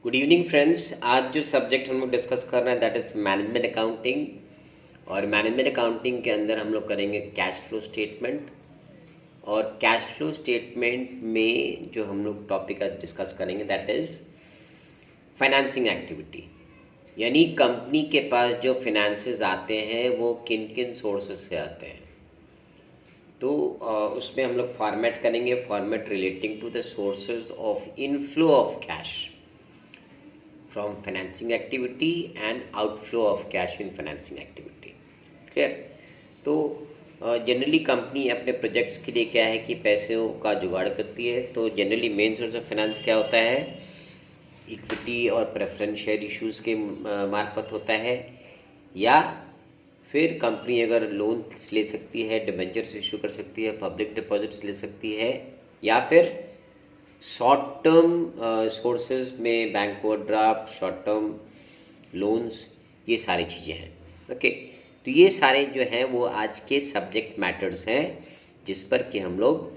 Good evening friends. आज जो subject हम लोग डिस्कस कर रहे हैं दैट इज मैनेजमेंट अकाउंटिंग। और मैनेजमेंट अकाउंटिंग के अंदर हम लोग करेंगे कैश फ्लो स्टेटमेंट। और कैश फ्लो स्टेटमेंट में जो हम लोग टॉपिक आज डिस्कस करेंगे दैट इज फाइनेंसिंग एक्टिविटी। यानी कंपनी के पास जो फिनेंसेस आते हैं वो किन किन सोर्सेज से आते हैं। तो उसमें हम लोग फॉर्मेट करेंगे, format relating to the sources of inflow of cash from financing activity and outflow of cash in financing activity। Clear? तो जनरली कंपनी अपने प्रोजेक्ट्स के लिए क्या है कि पैसों का जुगाड़ करती है। तो generally main source of finance क्या होता है? इक्विटी और प्रेफरेंस शेयर इश्यूज़ के मार्फत होता है, या फिर कंपनी अगर लोन ले सकती है, डिबेंचर्स इशू कर सकती है, पब्लिक डिपॉजिट्स ले सकती है, या फिर शॉर्ट टर्म सोर्सेज में bank overdraft, short term loans, ये सारी चीज़ें हैं। ओके, तो ये सारे जो हैं वो आज के सब्जेक्ट मैटर्स हैं जिस पर कि हम लोग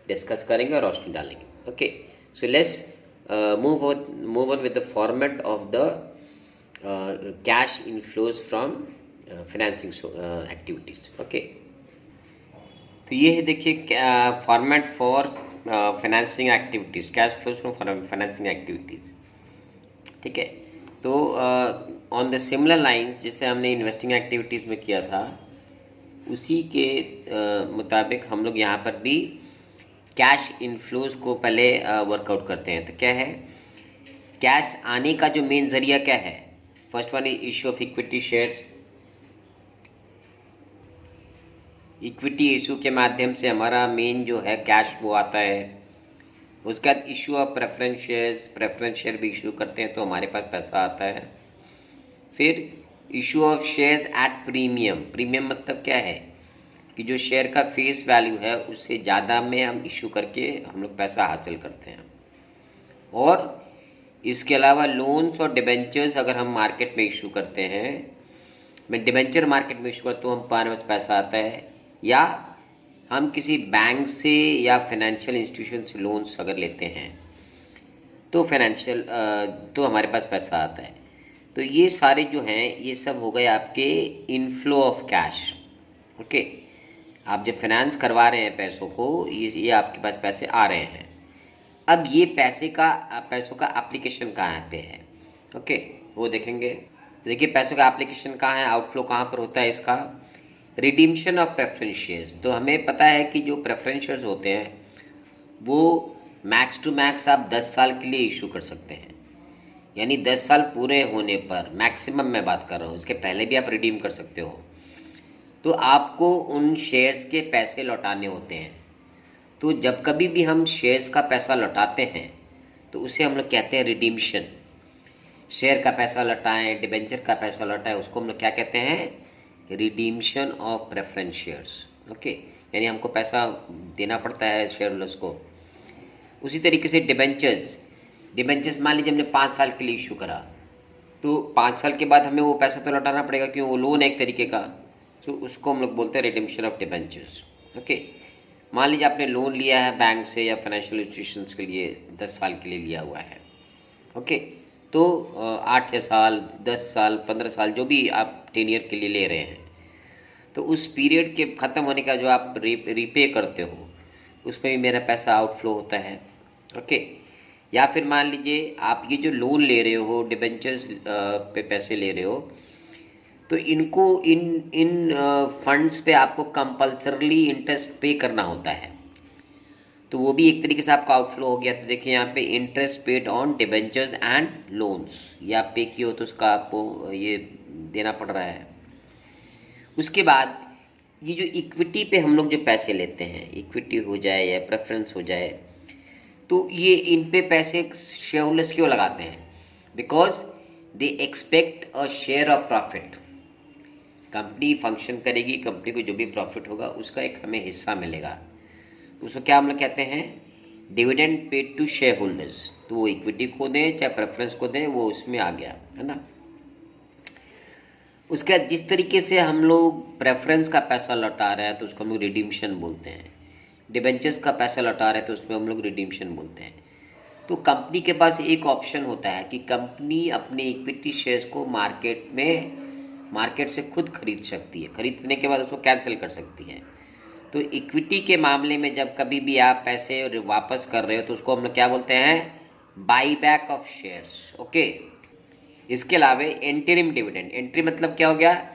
डिस्कस करेंगे और रोशनी डालेंगे। Okay, so let's move on with the format of the cash inflows from financing activities. Okay, तो ये है, देखिए format for financing activities, cash flows from financing activities. ठीक है, तो ऑन द सिमिलर लाइंस जैसे हमने इन्वेस्टिंग एक्टिविटीज़ में किया था उसी के मुताबिक हम लोग यहाँ पर भी कैश इनफ्लोज को पहले वर्कआउट करते हैं। तो क्या है कैश आने का जो मेन जरिया क्या है? First one is issue of equity shares. Equity issue के माध्यम से हमारा मेन जो है कैश वो आता है। उसके बाद issue of preference shares, preference share भी इशू करते हैं तो हमारे पास पैसा आता है। फिर issue of shares at premium. Premium मतलब क्या है कि जो शेयर का फेस वैल्यू है उससे ज़्यादा में हम इशू करके हम लोग पैसा हासिल करते हैं। और इसके अलावा लोन्स और डिबेंचर्स अगर हम मार्केट में इशू करते हैं, मैं डिबेंचर मार्केट में इशू करता हूँ, हम हमारे पास पैसा आता है, या हम किसी बैंक से या फाइनेंशियल इंस्टीट्यूशन से लोन्स अगर लेते हैं तो तो हमारे पास पैसा आता है। तो ये सारे जो हैं ये सब हो गए आपके इनफ्लो ऑफ कैश। ओके, आप जब फाइनेंस करवा रहे हैं पैसों को, ये आपके पास पैसे आ रहे हैं। अब ये पैसों का एप्लीकेशन कहाँ पे है? ओके, वो देखेंगे। देखिए पैसों का एप्लीकेशन कहाँ है, आउटफ्लो कहाँ पर होता है इसका? Redemption of preference shares. तो हमें पता है कि जो प्रेफरेंस शेयर्स होते हैं वो मैक्स टू मैक्स आप 10 साल के लिए इशू कर सकते हैं। यानी 10 साल पूरे होने पर, मैक्सिमम मैं बात कर रहा हूँ, इसके पहले भी आप रिडीम कर सकते हो। तो आपको उन शेयर्स के पैसे लौटाने होते हैं। तो जब कभी भी हम शेयर्स का पैसा लौटाते हैं तो उसे हम लोग कहते हैं रिडीम्शन। शेयर का पैसा लौटाएं, डिबेंचर का पैसा लौटाएं, उसको हम लोग क्या कहते हैं? Redemption of preference shares. Okay, यानी हमको पैसा देना पड़ता है शेयर होल्डर्स को। उसी तरीके से डिबेंचर्स मान लीजिए हमने 5 साल के लिए इशू करा, तो 5 साल के बाद हमें वो पैसा तो लौटाना पड़ेगा क्यों, वो लोन है एक तरीके का। तो उसको हम लोग बोलते हैं रिडीम्शन ऑफ डिबेंचर्स। ओके, मान लीजिए आपने लोन लिया है बैंक से या फाइनेंशियल इंस्टीट्यूशंस के लिए, 10 साल के लिए लिया हुआ है। ओके, तो 8 साल, 10 साल, 15 साल, जो भी आप 10 ईयर के लिए ले रहे हैं, तो उस पीरियड के ख़त्म होने का जो आप रीपे करते हो उसमें भी मेरा पैसा आउटफ्लो होता है। ओके, या फिर मान लीजिए आप ये जो लोन ले रहे हो, डिबेंचर्स पे पैसे ले रहे हो, तो इनको इन फंड्स पे आपको कंपल्सरली इंटरेस्ट पे करना होता है। तो वो भी एक तरीके से आपका आउटफ्लो हो गया। तो देखिए यहाँ पे interest paid on debentures and loans, ये आप पे किए हो तो उसका आपको ये देना पड़ रहा है। उसके बाद ये जो इक्विटी पे हम लोग जो पैसे लेते हैं, इक्विटी हो जाए या प्रेफरेंस हो जाए, तो ये इन पे पैसे शेयर होल्डर्स क्यों लगाते हैं? Because they expect a share of profit. Company function करेगी, कंपनी को जो भी प्रॉफिट होगा उसका एक हमें हिस्सा मिलेगा। उसको क्या हम लोग कहते हैं? Dividend paid to shareholders. तो वो इक्विटी को दें चाहे प्रेफरेंस को दें, वो उसमें आ गया है ना। उसके बाद जिस तरीके से हम लोग प्रेफरेंस का पैसा लौटा रहे हैं तो उसको हम लोग रिडीम्शन बोलते हैं। डिबेंचर्स का पैसा लौटा रहे हैं तो उसमें हम लोग रिडीम्शन बोलते हैं। तो कंपनी के पास एक ऑप्शन होता है कि कंपनी अपने इक्विटी शेयर्स को मार्केट से खुद खरीद सकती है, खरीदने के बाद उसको कैंसिल कर सकती है। तो इक्विटी के मामले में जब कभी भी आप पैसे वापस कर रहे हो तो उसको हम लोग क्या बोलते हैं, by back of shares. Okay, इसके अलावा एंटरिम डिविडेंड, एंट्री मतलब क्या हो गया,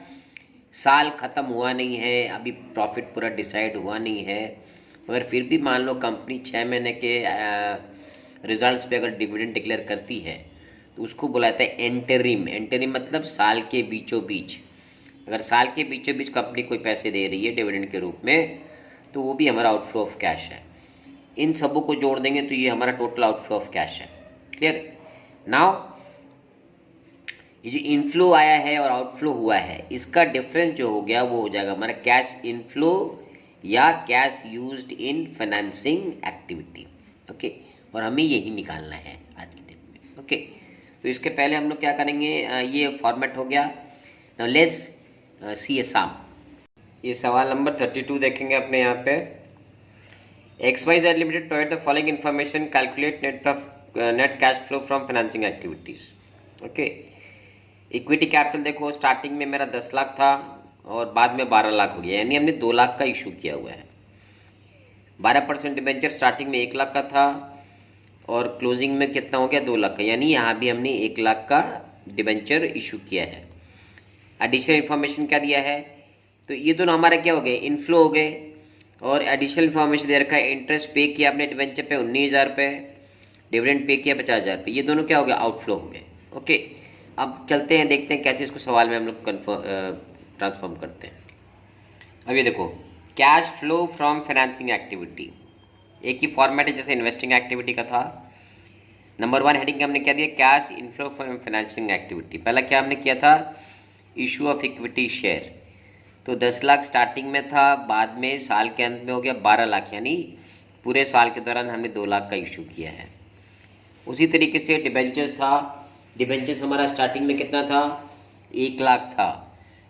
साल खत्म हुआ नहीं है, अभी प्रॉफिट पूरा डिसाइड हुआ नहीं है, मगर फिर भी मान लो कंपनी 6 महीने के रिजल्ट्स पे अगर डिविडेंड डिक्लेयर करती है तो उसको बोला जाता है एंटरिम। एंटरिम मतलब साल के बीचों बीच, अगर साल के बीचों बीच कंपनी कोई पैसे दे रही है डिविडेंड के रूप में तो वो भी हमारा आउटफ्लो ऑफ कैश है। इन सबों को जोड़ देंगे तो ये हमारा टोटल आउटफ्लो ऑफ कैश है। क्लियर? नाउ ये जो इनफ्लो आया है और आउटफ्लो हुआ है, इसका डिफरेंस जो हो गया वो हो जाएगा हमारा कैश इनफ्लो या cash used in financing activity. Okay, और हमें यही निकालना है आज के दिन में। ओके, तो इसके पहले हम लोग क्या करेंगे, ये फॉर्मेट हो गया। नाउ लेट्स सी ए सम। ये सवाल नंबर 32 देखेंगे अपने यहाँ पे। XYZ limited provide the following information, calculate net cash flow from financing activities. Okay, equity capital देखो, स्टार्टिंग में मेरा 10 लाख था और बाद में 12 लाख हो गया, यानी हमने 2 लाख का इशू किया हुआ है। 12% डिबेंचर स्टार्टिंग में 1 लाख का था और क्लोजिंग में कितना हो गया, 2 लाख का, यानी यहाँ भी हमने 1 लाख का डिबेंचर इशू किया है। एडिशनल इन्फॉर्मेशन क्या दिया है, तो ये दोनों हमारे क्या हो गए, इनफ्लो हो गए, और एडिशनल इन्फॉर्मेशन दे रखा है, इंटरेस्ट पे किया आपने डिबेंचर पे 19,000 रुपये, डिविडेंड पे किया 50,000 रुपये, ये दोनों क्या हो गया, आउटफ्लो हो गए। ओके, अब चलते हैं देखते हैं कैसे इसको सवाल में हम लोग ट्रांसफॉर्म करते हैं। अब ये देखो, cash flow from financing activity, एक ही फॉर्मेट है जैसे इन्वेस्टिंग एक्टिविटी का था। नंबर 1 हेडिंग हमने क्या दिया, cash inflow from financing activity. पहला क्या हमने किया था, इशू ऑफ इक्विटी शेयर, तो 10 लाख स्टार्टिंग में था, बाद में साल के अंत में हो गया 12 लाख, यानी पूरे साल के दौरान हमने 2 लाख का इशू किया है। उसी तरीके से डिबेंचर्स था, डिबेंचर्स हमारा स्टार्टिंग में कितना था, 1 लाख था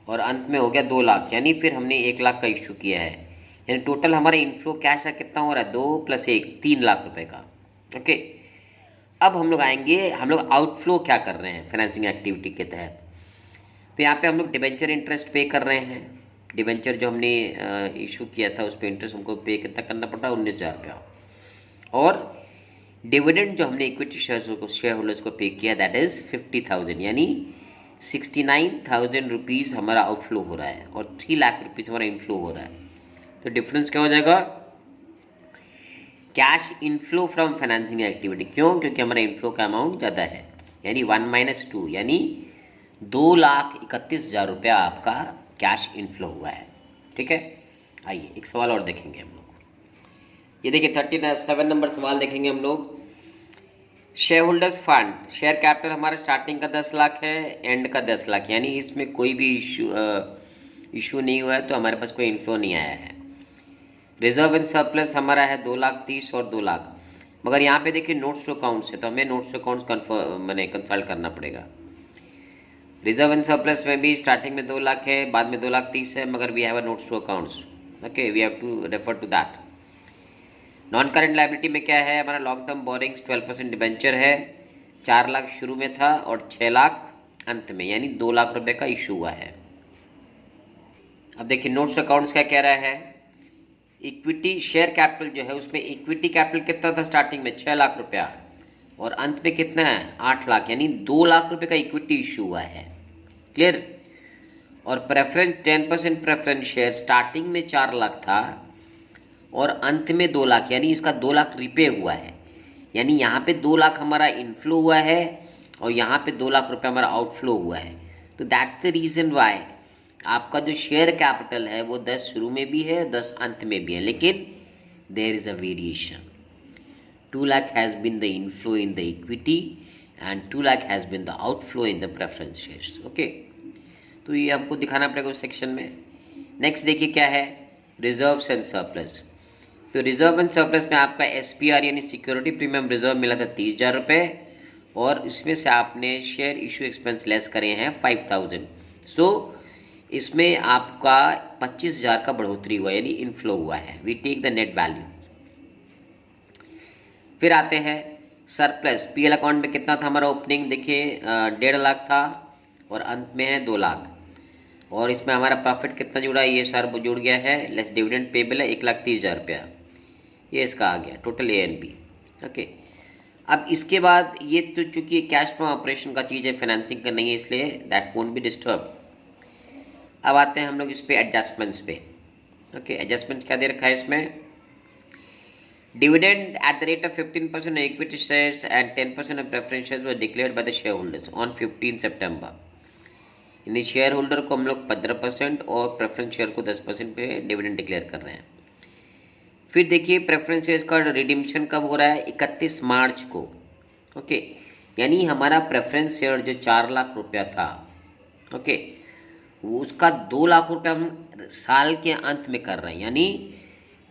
और अंत में हो गया 2 लाख, यानी फिर हमने 1 लाख का इशू किया है, यानी टोटल हमारा इनफ्लो कैश का कितना हो रहा है, 2 + 1 3 लाख रुपए का। ओके, अब हम लोग आएंगे, हम लोग आउटफ्लो क्या कर रहे हैं फाइनेंसिंग एक्टिविटी के तहत। तो यहाँ पे हम लोग डिबेंचर इंटरेस्ट पे कर रहे हैं, डिबेंचर जो हमने इशू किया था उस पर इंटरेस्ट हमको पे कितना करना पड़ा, 19,000 रुपया, और डिविडेंड जो हमने इक्विटी शेयर होल्डर्स को पे किया दैट इज 50,000, यानी 69,000 रुपीज़ हमारा आउटफ्लो हो रहा है और 3 लाख रुपीज़ हमारा इनफ्लो हो रहा है। तो डिफरेंस क्या हो जाएगा, cash inflow from financing activity. क्यों? क्योंकि हमारा इनफ्लो का अमाउंट ज़्यादा है, यानी 1 - 2, यानी 2,31,000 रुपया आपका कैश इनफ्लो हुआ है। ठीक है, आइए एक सवाल और देखेंगे हम लोग। ये देखिए 37 नंबर सवाल देखेंगे हम लोग। Share holders fund, share capital हमारा स्टार्टिंग का 10 लाख है, एंड का 10 लाख, यानी इसमें कोई भी इशू नहीं हुआ है, तो हमारे पास कोई इनफ्लो नहीं आया है। रिजर्व एंड सरप्लस हमारा है 2,30,000 और 2 लाख, मगर यहाँ पे देखिए नोट्स टू अकाउंट्स है, तो हमें नोट्स टू अकाउंट्स कंसल्ट करना पड़ेगा। रिजर्व एंड सरप्लस में भी स्टार्टिंग में 2 लाख है, बाद में 2,30,000 है, मगर we have a notes to accounts. Okay, we have to refer to that. Non current liability में क्या है, हमारा लॉन्ग टर्म बोरिंग्स 12% डिबेंचर है, 4 लाख शुरू में था और 6 लाख अंत में, यानी 2 लाख रुपए का इशू हुआ है। अब देखिए नोट्स अकाउंट्स क्या कह रहा है, इक्विटी शेयर कैपिटल जो है उसमें इक्विटी कैपिटल कितना था स्टार्टिंग में, 6 लाख रुपया, और अंत में कितना है, 8 लाख, यानी 2 लाख रुपए का इक्विटी इशू हुआ है। क्लियर? और प्रेफरेंस 10% प्रेफरेंस शेयर स्टार्टिंग में 4 लाख था और अंत में 2 लाख, यानी इसका 2 लाख रिपे हुआ है, यानी यहाँ पे 2 लाख हमारा इनफ्लो हुआ है और यहाँ पे 2 लाख रुपए हमारा आउटफ्लो हुआ है। तो दैट्स द रीजन वाई आपका जो शेयर कैपिटल है वो 10 शुरू में भी है 10 अंत में भी है, लेकिन there is a variation. 2 lakh has been the inflow in the equity and 2 lakh has been the outflow in the preference shares. Okay, तो ये हमको दिखाना पड़ेगा उस सेक्शन में। नेक्स्ट देखिए क्या है, रिजर्व्स एंड सरप्लस। तो रिजर्व एंड सरप्लस में आपका SPR यानी सिक्योरिटी प्रीमियम रिजर्व मिला था 30,000 रुपये, और इसमें से आपने शेयर इशू एक्सपेंस लेस करे हैं 5,000। सो इसमें आपका 25,000 का बढ़ोतरी हुआ, यानी इनफ्लो हुआ है। We take the net value. फिर आते हैं सरप्लस पीएल अकाउंट में कितना था हमारा ओपनिंग, देखिए 1.5 लाख था और अंत में है 2 लाख। और इसमें हमारा प्रॉफिट कितना जुड़ा है, ये सर जुड़ गया है, लेस डिविडेंड पेबल है 1,30,000 रुपया, ये इसका आ गया total A and B. Okay, अब इसके बाद ये तो चूंकि कैश फ्लो ऑपरेशन का चीज़ है, फाइनेंसिंग का नहीं है, इसलिए दैट वोंट बी डिस्टर्ब। अब आते हैं हम लोग इस पे एडजस्टमेंट्स पे। ओके, एडजस्टमेंट्स क्या दे रखा है इसमें, dividend at the rate of 15% equity shares and 10% of preference shares were declared by the share holders on 15 सितंबर। यानी शेयर होल्डर को हम लोग 15% और प्रेफरेंस शेयर को 10% पे डिविडेंड डिक्लेयर कर रहे हैं। फिर देखिए प्रेफरेंस शेयर्स का रिडीम्पशन कब हो रहा है, 31 मार्च को। ओके, यानी हमारा प्रेफरेंस शेयर जो 4 लाख रुपया था, ओके, वो उसका 2 लाख रुपया हम साल के अंत में कर रहे हैं। यानी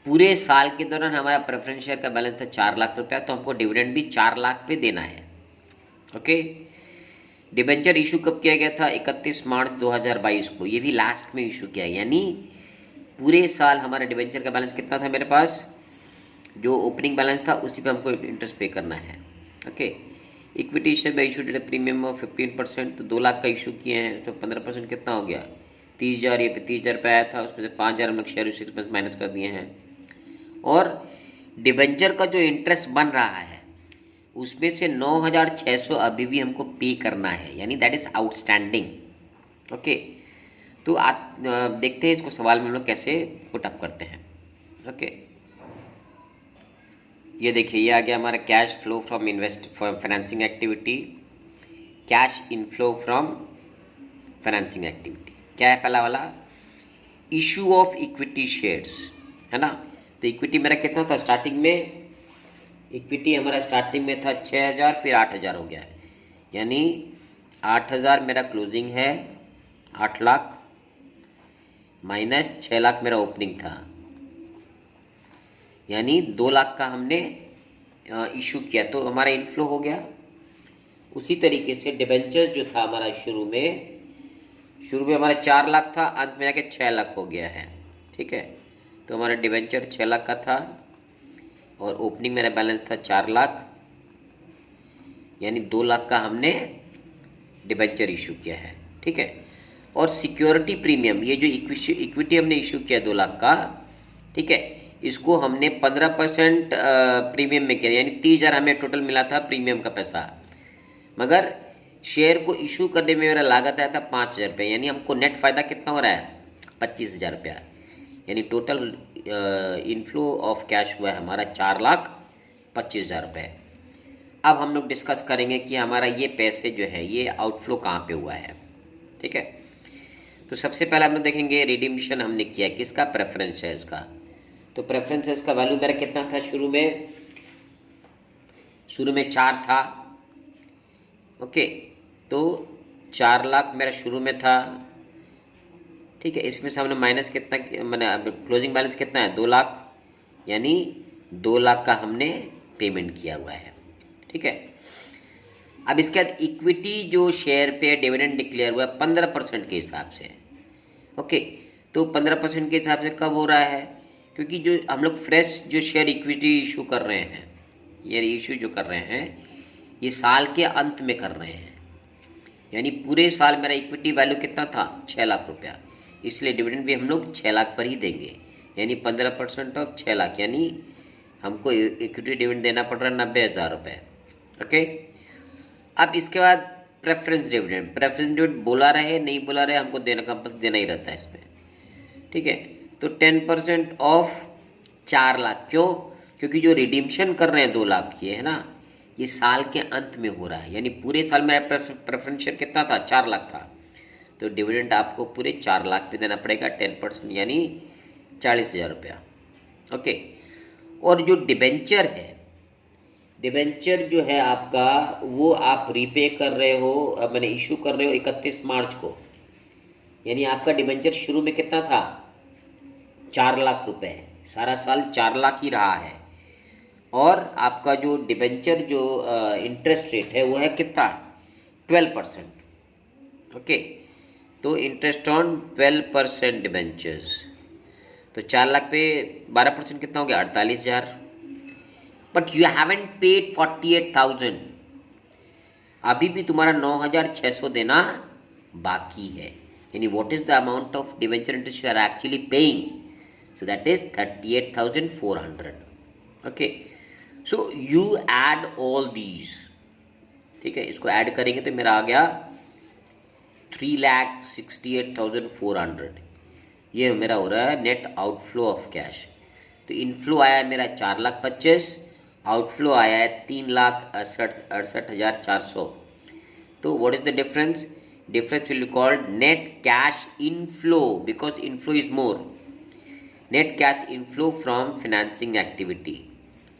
पूरे साल के दौरान हमारा प्रेफरेंस शेयर का बैलेंस था 4 लाख रुपया, तो हमको डिविडेंड भी 4 लाख पे देना है। ओके, डिबेंचर इशू कब किया गया था, 31 मार्च 2022 को, ये भी लास्ट में इशू किया, यानी पूरे साल हमारा डिबेंचर का बैलेंस कितना था मेरे पास, जो ओपनिंग बैलेंस था उसी पे हमको इंटरेस्ट पे करना है। Okay, equity share by issue date premium of 15%, तो 2 लाख का इशू किए हैं, तो 15% कितना हो गया, 30,000, ये पे 30,000 रुपये आया था, उसमें से 5,000 हम लोग शेयर एक्सपेंस माइनस कर दिए हैं। और डिबेंचर का जो इंटरेस्ट बन रहा है उसमें से 9,600 अभी भी हमको पे करना है, यानी दैट इज आउटस्टैंडिंग। ओके, तो आप देखते हैं इसको सवाल में हम लोग कैसे पुट अप करते हैं। ओके, ये देखिए ये आ गया हमारा cash flow from financing activity, cash inflow from financing activity. क्या है पहला वाला, इशू ऑफ इक्विटी शेयर्स, है ना। तो इक्विटी मेरा कितना था स्टार्टिंग में, इक्विटी हमारा स्टार्टिंग में था 6,000, फिर 8,000 हो गया, यानी 8,000 मेरा क्लोजिंग है, 8 लाख माइनस 6 लाख मेरा ओपनिंग था, यानी 2 लाख का हमने इशू किया, तो हमारा इनफ्लो हो गया। उसी तरीके से डिबेंचर जो था हमारा शुरू में हमारा 4 लाख था, अंत में जाके 6 लाख हो गया है। ठीक है, तो हमारा डिबेंचर 6 लाख का था और ओपनिंग मेरा बैलेंस था 4 लाख, यानी 2 लाख का हमने डिबेंचर इशू किया है। ठीक है, और सिक्योरिटी प्रीमियम, ये जो इक्विटी हमने इशू किया 2 लाख का, ठीक है, इसको हमने 15% प्रीमियम में किया, यानी 30,000 हमें टोटल मिला था प्रीमियम का पैसा, मगर शेयर को इशू करने में मेरा लागत आया था 5,000 रुपये, यानी हमको नेट फायदा कितना हो रहा है 25,000 रुपया, यानी टोटल इनफ्लो ऑफ कैश हुआ है हमारा 4,25,000 रुपये। अब हम लोग डिस्कस करेंगे कि हमारा ये पैसे जो है ये आउटफ्लो कहाँ पे हुआ है। ठीक है, तो सबसे पहले हम लोग देखेंगे रिडीम्पशन हमने किया किसका, प्रेफरेंस शेयर्स का। तो प्रेफरेंस शेयर्स का वैल्यू मेरा कितना था शुरू में 4 था। ओके, तो 4 लाख मेरा शुरू में था। ठीक है, इसमें से हमने माइनस कितना, मैंने क्लोजिंग बैलेंस कितना है 2 लाख, यानी 2 लाख का हमने पेमेंट किया हुआ है। ठीक है, अब इसके बाद इक्विटी जो शेयर पे डिविडेंड डिक्लेयर हुआ है 15% के हिसाब से। ओके, तो 15% के हिसाब से कब हो रहा है, क्योंकि जो हम लोग फ्रेश जो शेयर इक्विटी इशू कर रहे हैं, ये इशू जो कर रहे हैं ये साल के अंत में कर रहे हैं, यानी पूरे साल मेरा इक्विटी वैल्यू कितना था 6 लाख रुपया, इसलिए डिविडेंड भी हम लोग 6 लाख पर ही देंगे, यानी 15% ऑफ 6 लाख, यानी हमको इक्विटी डिविडेंड देना पड़ रहा है 90,000 रुपये। ओके, अब इसके बाद प्रेफरेंस डिविडेंड बोला रहे नहीं बोला रहे हमको देना कंपल्सरी देना ही रहता है इसमें। ठीक है, तो 10% ऑफ 4 लाख, क्यों, क्योंकि जो रिडीम्पशन कर रहे हैं 2 लाख ये है ना, ये साल के अंत में हो रहा है, यानी पूरे साल मेरा प्रेफरेंस शेयर कितना था 4 लाख था, तो डिविडेंड आपको पूरे 4 लाख पे देना पड़ेगा 10%, यानी 40,000 रुपया। ओके, और जो डिबेंचर है, डिबेंचर जो है आपका वो आप रीपे कर रहे हो, मैंने इशू कर रहे हो 31 मार्च को, यानी आपका डिबेंचर शुरू में कितना था 4 लाख रुपए, सारा साल 4 लाख ही रहा है, और आपका जो डिबेंचर जो इंटरेस्ट रेट है वो है कितना 12%। ओके, तो इंटरेस्ट ऑन 12% डिबेंचर्स, तो 4 लाख पे 12% कितना हो गया 48,000। बट यू हैवंट पेड 48,000, अभी भी तुम्हारा 9,600 देना बाकी है। यानी what is the amount of debenture interest you are actually paying, so that is 38,400। Okay, so you add all these, ठीक है, इसको ऐड करेंगे तो मेरा आ गया 3,68,400। ये मेरा हो रहा है नेट आउटफ्लो ऑफ कैश। तो इनफ्लो आया है मेरा 4,25,000, आउटफ्लो आया है 3,68,400। तो what is the difference? Difference will be called net cash inflow because inflow is more. Net cash inflow from financing activity,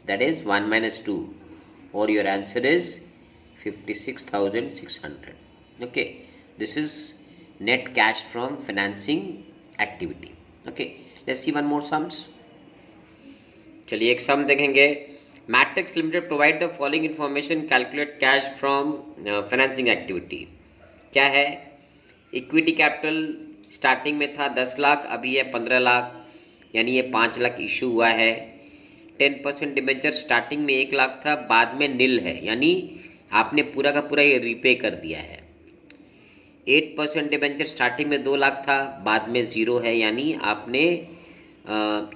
that is 1 minus 2, or your answer is 56,600. Okay, this is net cash from financing activity. Okay, let's see one more sums. चलिए एक सम देखेंगे। Matrix limited provide the following information, calculate cash from financing activity. क्या है? Equity capital starting में था 10 लाख, अभी है 15 लाख, यानी ये 5 लाख इशू हुआ है। 10% डिबेंचर स्टार्टिंग में 1 लाख था, बाद में नील है, यानी आपने पूरा का पूरा ये रीपे कर दिया है। 8% डिबेंचर स्टार्टिंग में 2 लाख था, बाद में 0 है, यानी आपने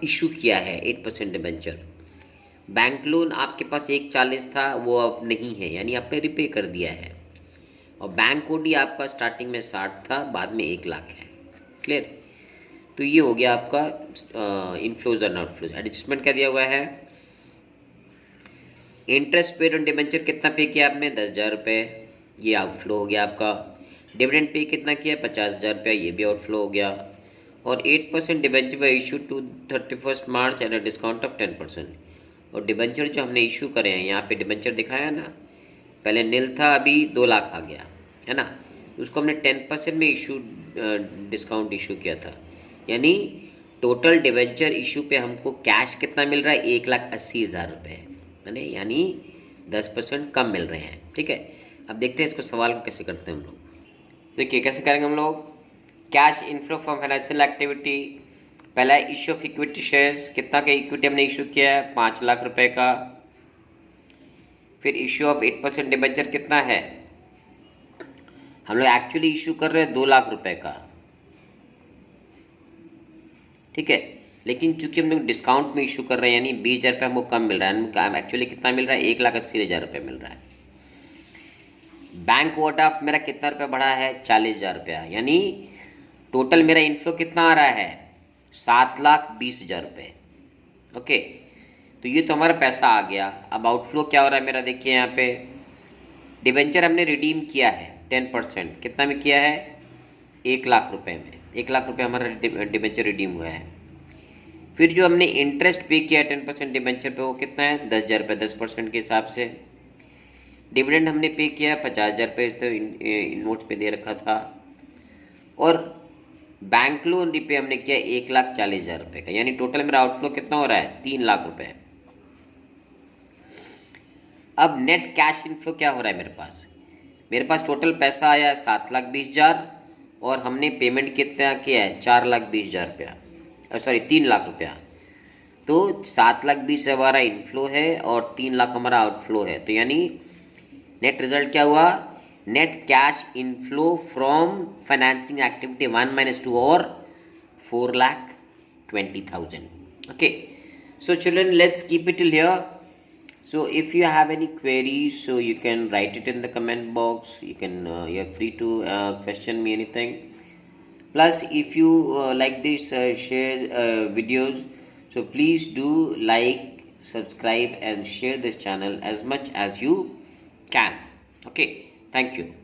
इशू किया है 8% डिबेंचर। बैंक लोन आपके पास 1,40 था, वो अब नहीं है, यानी आपने रीपे कर दिया है। और बैंक ओडी आपका स्टार्टिंग में 60 था, बाद में 1 लाख है। क्लियर? तो ये हो गया आपका इनफ्लोज और आउटफ्लोज। एडजस्टमेंट क्या दिया हुआ है? इंटरेस्ट पेड ऑन डिबेंचर कितना पे किया आपने? 10,000 रुपये, ये आउटफ्लो हो गया आपका। डिविडेंड पे कितना किया? 50,000 रुपया, ये भी आउटफ्लो हो गया। और 8% डिबेंचर व issue to 31 March at a discount of 10%। और डिबेंचर जो हमने इशू करे हैं, यहाँ पे डिबेंचर दिखाया ना, पहले नील था, अभी 2 लाख आ गया है ना, उसको हमने 10% में इशू डिस्काउंट इशू किया था, यानी टोटल डिवेंचर इशू पे हमको कैश कितना मिल रहा है? 1,80,000 रुपये, यानी 10% कम मिल रहे हैं। ठीक है, अब देखते हैं इसको सवाल को कैसे करते हैं हम लोग। देखिए कैसे करेंगे हम लोग। Cash inflow from financial activity, पहला इशू ऑफ इक्विटी शेयर्स, कितना का इक्विटी हमने इशू किया है? 5 लाख रुपए का। फिर इशू ऑफ 8% डिबेंचर कितना है? हम लोग एक्चुअली इशू कर रहे हैं 2 लाख रुपए का, ठीक है, लेकिन चूंकि हम लोग डिस्काउंट में इशू कर रहे हैं, यानी 20,000 रुपये हमको कम मिल रहा है। एक्चुअली कितना मिल रहा है? 1,80,000 रुपये मिल रहा है। बैंक ओवरड्राफ्ट मेरा कितना रुपया बढ़ा है? 40,000 रुपया, यानी टोटल मेरा इनफ्लो कितना आ रहा है? 7,20,000 रुपये। ओके, तो ये तो हमारा पैसा आ गया। अब आउटफ्लो क्या हो रहा है मेरा? देखिए यहाँ पे डिबेंचर हमने रिडीम किया है 10%, कितना में किया है? 1 लाख रुपए में। 1 लाख रुपए हमारा डिबेंचर रिडीम हुआ है। फिर जो हमने इंटरेस्ट पे किया 10% डिबेंचर पे, वो कितना है? 10,000 रुपये 10% के हिसाब से। डिविडेंड हमने पे किया 50,000 रुपये, तो नोट्स पे दे रखा था। और बैंक लोन रिपे हमने किया 1,40,000 रुपये का, यानी टोटल मेरा आउटफ्लो कितना हो रहा है? 3 लाख रुपए। अब नेट कैश इनफ्लो क्या हो रहा है मेरे पास? मेरे पास टोटल पैसा आया 7,20,000 और हमने पेमेंट कितना किया है? 4,20,000 रुपया, सॉरी 3 लाख रुपया। तो 7,20,000 हमारा इनफ्लो है और 3 लाख हमारा आउटफ्लो है। तो यानी नेट रिजल्ट क्या हुआ? Net cash inflow from financing activity 1 minus 2 और 4,20,000. Okay, so children, let's keep it till here. So if you have any queries, so you can write it in the comment box. You can you're free to question me anything. Plus, if you like this share videos, so please do like, subscribe and share this channel as much as you can. Okay, thank you.